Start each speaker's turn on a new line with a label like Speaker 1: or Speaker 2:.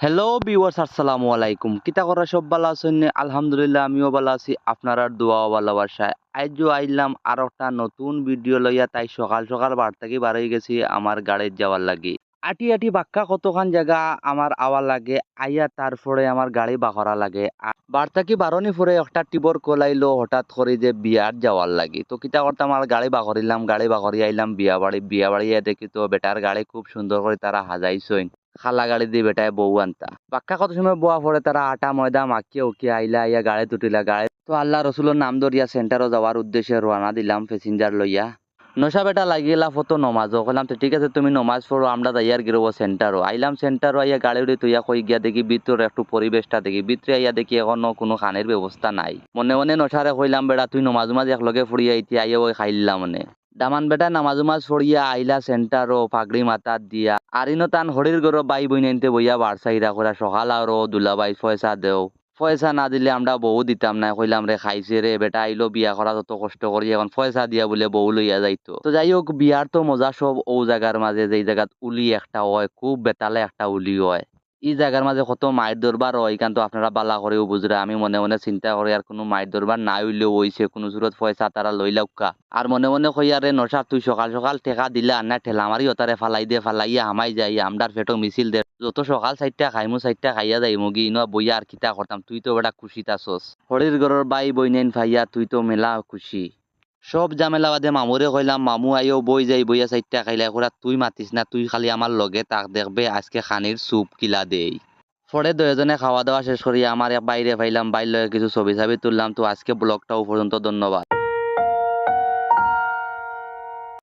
Speaker 1: Hello viewers, আসসালামু আলাইকুম। কিতা করা সব ভালো আছেন? আলহামদুলিল্লাহ আমিও ভালো আছি। আপনারা দোয়া ও ভালোবাসায় আইজও আইলাম আর একটা নতুন ভিডিও লইয়া। তাই সকাল সকাল বার থাকি বার হয়ে গেছি আমার গাড়ির যাওয়ার লাগি। আটি আটি বাক্কা কতখান জায়গা আমার আওয়ার লাগে আইয়া, তারপরে আমার গাড়ি বাহরা লাগে। বার থাকি বারনি পরে একটা টিবর কলাইলো হঠাৎ করে যে বিয়ার যাওয়ার লাগি। তো কিতা করতাম, আমার গাড়ি বাহরিলাম, গাড়ি বাহরি আইলাম বিয়া বাড়ি দেখি তো বেটার গাড়ি খুব সুন্দর করে তারা হাজাইছইন। খালা গাড়ি দিয়ে বেটায় বউ আনতা পাক্কা কত সময় বোয়া পরে তারা আটা ময়দা মাখিয়ে উকিয়ে আইলা ইয়া গাড়ি তুটিলা গাড়ি। তো আল্লাহ রসুলের নাম ধরিয়া সেন্টারও যাওয়ার উদ্দেশ্যে রওনা দিলাম প্যাসেঞ্জার লইয়া। নশা বেটা লাগিলা ফটো নমাজও কইলাম তো ঠিক আছে তুমি নমাজ পড়ো, আমরা যাইয়ার গিরব সেন্টারও আইলাম। সেন্টারও আইয়া গাড়ি উড়ে তুইয়া কই গিয়া দেখি ভিতরে একটু পরিবেশটা দেখি, ভিতরে আইয়া দেখি এখনো কোনো খানের ব্যবস্থা নাই। মনে মনে নশারে কইলাম বেড়া তুই নমাজ মাঝ একলগে ফুড়িয়া ইতিয়া আইয়া ওই খাইলাম মনে। দামান বেটা নামাজ উমাজ ফড়িয়া আইলা সেন্টারও পাগড়ি মাথাত দিয়া আরিনো তান হরির গরো বাই বই নাইতে বইয়া বারসাইরা করা সকাল আরো দুলাবাই পয়সা দেও। পয়সা না দিলে আমরা বউ দিতাম না, কইলাম রে খাইছে রে বেটা আইলো বিয়া করা তত কষ্ট করি এখন পয়সা দিয়া বলে বউ লইয়া যাইতো। তো যাই হোক বিয়ার তো মজা সব ও জায়গার মাঝে যেই জায়গাত উলি একটা হয়, খুব বেতালে একটা উলি হয়। এই জায়গার মাঝে কত মায়ের দরবার হয়, এখান তো আপনারা বালা করেও বুঝরা। আমি মনে মনে চিন্তা করি আর কোনো মায়ের দরবার না হইলেও হইছে কোনো সুরত পয়সা তারা লইলাউকা। আর মনে মনে কই আরে নশা তুই সকাল সকাল টেকা দিলা না ঠেলা মারি ওতারে ফালাই দে, ফালাইয়া হামাই যাই আমদার ফেটো মিছিল দে। যত সকাল সাইডটা খাইমু সাইডটা খাইয়া যাই মুগি ইনো বইয়া আর কিতা করতাম। তুই তো বেটা খুশি তাছস, হরির ঘরের বাই বইনেন ভাইয়া তুই তো মেলা খুশি। সব ঝামেলা বাদে মামুরে কইলাম মামু আইও বই যাই বইয়া সাইডটা খাইলা করা তুই মাতিস না, তুই খালি আমার লগে তাক দেখবে আজকে খানির স্যুপ কিলা দেই। পরে দুজনে খাওয়া দাওয়া শেষ করি আমার বাইরে ফাইলাম, বাইর লগে কিছু ছবি ছবি তুললাম। তো আজকে ব্লগটাও পর্যন্ত, ধন্যবাদ।